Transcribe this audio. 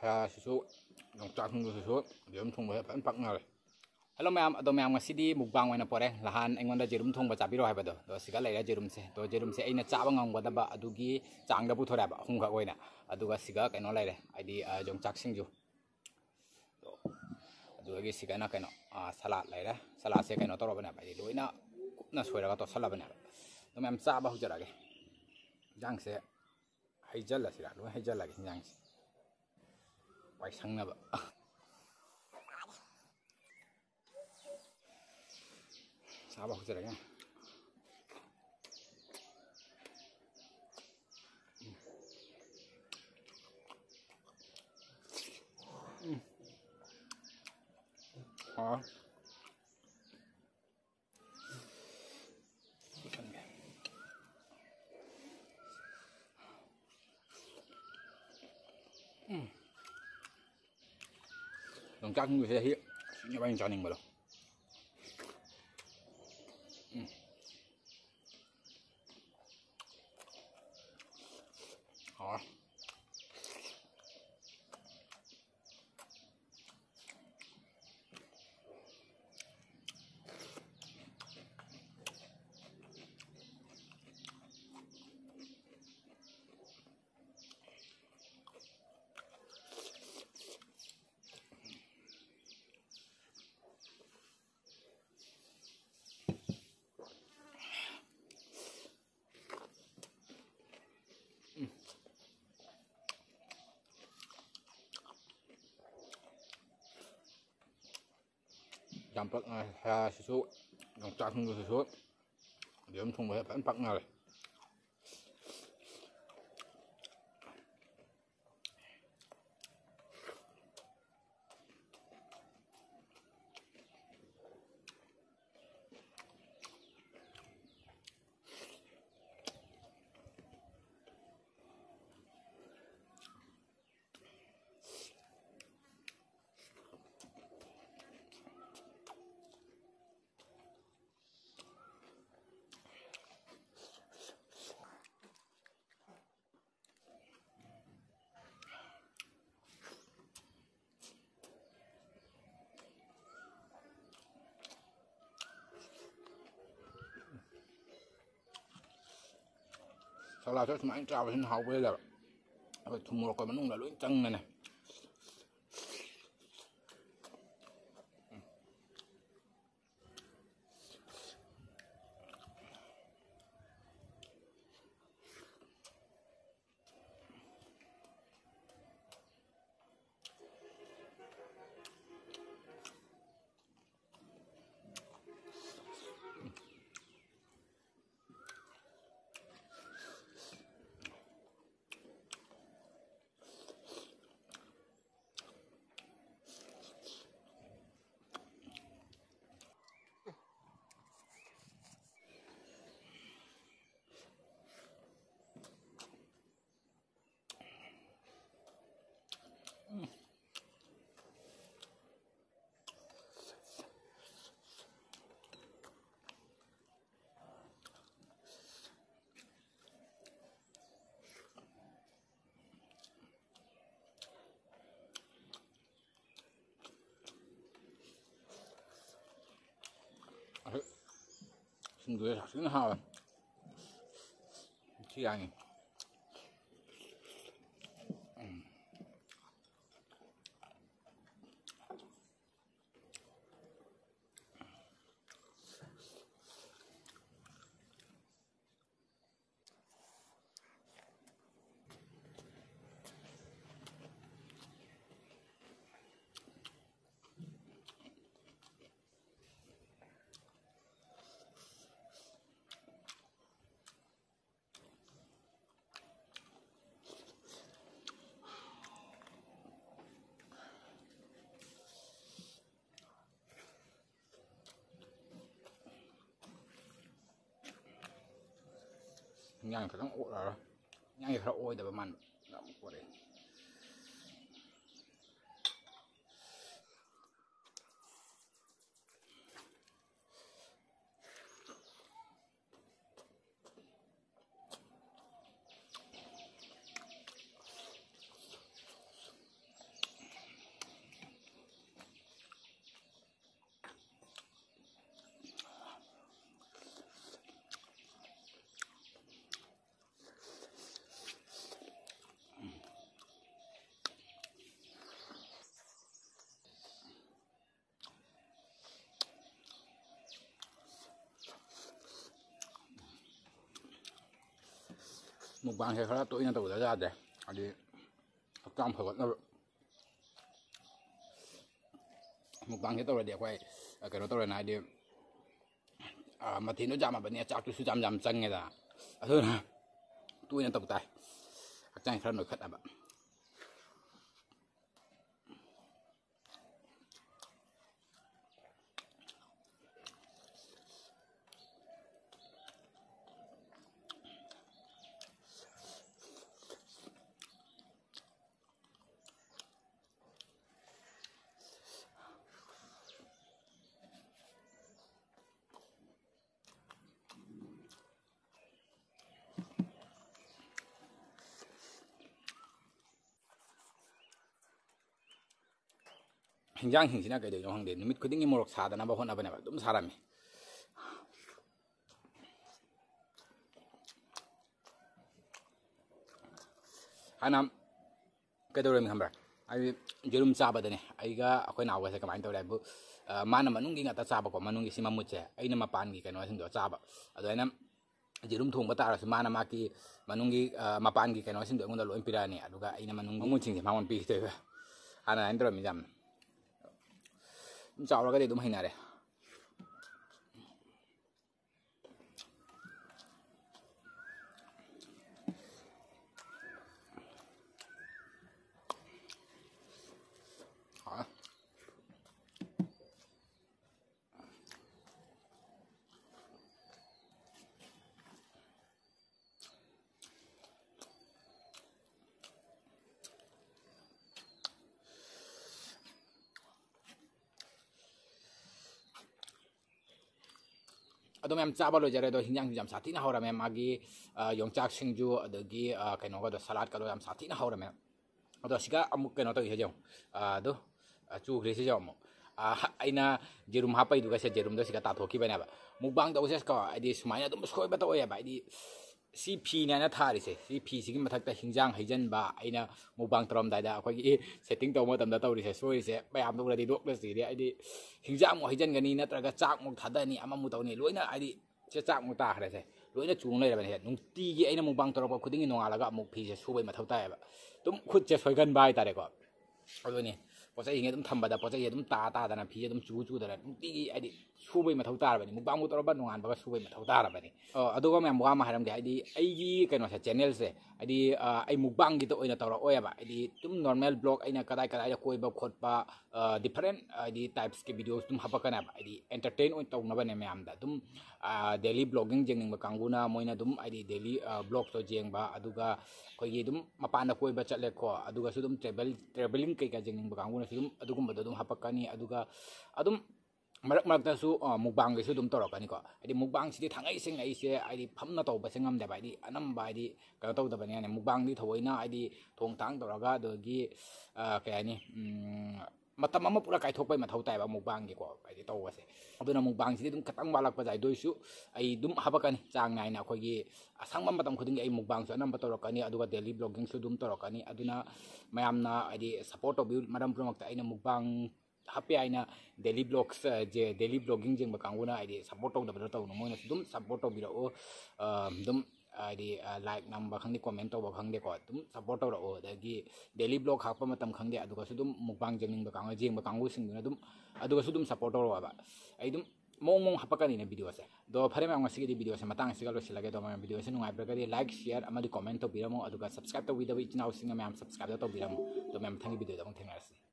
ꯁꯤꯁꯨ ꯌꯣꯡꯆꯥꯛ ꯁꯤꯡꯖꯨꯁꯤꯁꯨ ꯌꯦꯔꯨꯝ ꯊꯣꯡꯕ ꯐꯖꯅ ꯄꯛꯅꯔꯦ. ꯍꯜꯂꯣ ꯃꯌꯥꯝ, ꯑꯗꯣ ꯃꯌꯥꯝ ꯉꯁꯤꯗꯤ ꯃꯨꯛꯕꯥꯡ ꯑꯣꯏꯅ ꯄꯣꯔꯦ. ꯅꯍꯥꯟ ꯑꯩꯉꯣꯟꯗ ꯖꯦꯔꯨꯝ ꯊꯣꯡꯕ ꯆꯥꯕꯤꯔꯣ ꯍꯥꯏꯕꯗꯣ, ꯑꯗꯣ ꯁꯤꯒ ꯂꯩꯔꯦ ꯖꯦꯔꯨꯝꯁꯦ. ꯑꯗꯣ ꯖꯦꯔꯨꯝꯁꯦ ꯑꯩꯅ ꯆꯥꯕ ꯉꯝꯒꯗꯕ ꯑꯗꯨꯒꯤ ꯆꯥꯡꯗ ꯄꯨꯊꯣꯔꯛꯑꯦꯕ, ꯑꯍꯨꯝꯈꯛ ꯑꯣꯏꯅ. ꯑꯗꯨꯒ ꯁꯤꯒ ꯀꯩꯅꯣ ꯂꯩꯔꯦ, ꯍꯥꯏꯗꯤ ꯌꯣꯡꯆꯥꯛ ꯁꯤꯡꯖꯨ. ꯑꯗꯨꯗꯒꯤ ꯁꯤꯒꯅ ꯀꯩꯅꯣ ꯁꯂꯥꯗ ꯂꯩꯔꯦ. ꯁꯂꯥꯗꯁꯦ ꯀꯩꯅꯣ ꯇꯧꯔꯕꯅꯦꯕ, ꯍꯥꯏꯗꯤ ꯂꯣꯏꯅ ꯀꯨꯞꯅ ꯁꯣꯏꯔꯒ ꯇꯣꯠꯁꯜꯂꯕꯅꯦꯕ. ꯑꯗꯣ ꯃꯌꯥꯝ ꯆꯥꯕ ꯍꯧꯖꯔꯛꯑꯒꯦ. ꯏꯟꯖꯥꯡꯁꯦ ꯍꯩꯖꯜꯂꯁꯤꯔ, ꯂꯣꯏ ꯍꯩꯖꯜꯂꯒꯦ ꯏꯟꯖꯥꯡꯁꯦ ꯋꯥꯏ ꯁꯪꯅꯕ. ꯆꯥꯕ ꯍꯧꯖꯔꯒꯦ. Yongchak singju세 sini paling caning balo. Jampak susu yongchak singjusisu yerum thongba fajana paknare. Salad sumain traveling how well ever. But tomorrow come nung lalu incang nene. Singjunya saksin hawa. Siangin. Nhang khá ổ rồi. Nhang khá ôi đập mặn. Đậm quá đấy. mukbang se khara toina tawda jade adi hakam phagat na mukbang se tawde akwai kano tawre na adi mathino jama bani chak tu su jam jam change da aduna toina tawtai hakchang khara noi khat aba hinjang hingsina kai dei hang de numit khuding morok sa da na ba hona ba na dum sarami anam kai dore mi hambra ai jerum cha ba dane ai ga akoi na wa se kamai tore bu mana manung gi ngata cha ba ko manung gi sima mutche ai na mapan gi kai no sing do cha ba ado ai nam jerum thong ba ta ra su mana ma ki manung gi mapan gi kai no sing do ngon da lo impirani aduga ai na manung mu ching ma mon pi te ana ai dore mi jam chào ra cái gì đúng hình này đây Ado mem chaba lo jare do hinjang jam sati na hora mem agi yongchak singju adagi kaino ga do salad ka do jam sati na hora mem ado siga amuk kaino to hejong do chu gresi jom aina jerum hapai du ga se jerum do siga ta thoki bana ba mukbang do se ka adi sumaina dum skoi ba to ya ba adi CP na thari se CP sigi mathak ta hinjang haijan ba aina mukbang trom dai da akhoi gi setting to mo tam da to ri se soi se bayam do di dok le si adi hinjang mo haijan gani natraga chak mo thadani ama mu tawni loina adi se chak mo ta khare se loina chung le ba ne nungti gi aina mukbang tro ko khuding no ala ga muk phi se subai mathau ta ba tum khud che soi gan bai ta re ko adoni posa inge dum thamba da posa ye dum ta da na phi dum chu da nungti gi adi subai mathau ta ba ni mukbang mo tro ba nongan ba subai mathau ta ba ni aduga mem wa ma haram de adi ai gi kaino se channel se adi ai mukbang gi to oina tawra oya ba adi tum normal blog aina kadai kadai koi ba khot ba different adi types ke videos tum hapa kana ba adi entertain oin taw na ba ne mem da tum daily blogging jeng ba kanguna moina dum adi daily blog to jeng ba aduga koi gi dum mapan da koi ba chatle ko aduga su dum traveling kai ka jeng ba kanguna su dum adugum ba dum hapa kani aduga adum marak marak ta su mukbang ge su dum torok kani ko adi mukbang si thangai sing ai se adi phamna to ba singam da ba adi anam ba adi ka to da ba ne mukbang di thoina adi thong tang toraga do gi kai ani matam ama pura kai thok pai ma thau tai ba mukbang gi ko adi to wa se aduna mukbang si dum katang balak pa jai doi su ai dum haba kani chang nai na khoi gi asang mam matam khuding ai mukbang su anam ba torok kani aduga daily blogging su dum torok kani aduna mayam na adi support of madam promak ta aina mukbang happy aina daily blogs je daily blogging jeng bakanguna id support of the to no moina dum support of biro dum id like number khangni comment to khangde ko dum support to ro dagi daily blog hapa matam khangde aduga su dum mukbang jeng bakang jeng bakangu sing dum aduga su dum support to ro ba ai dum mong hapakani na video se do phare ma ngasi di video se matang sigal se lage do ma video se nungai prakari like share amadi comment to biramo aduga subscribe to video ichna using ma subscribe to biramo do ma thangi video da mong thengarasi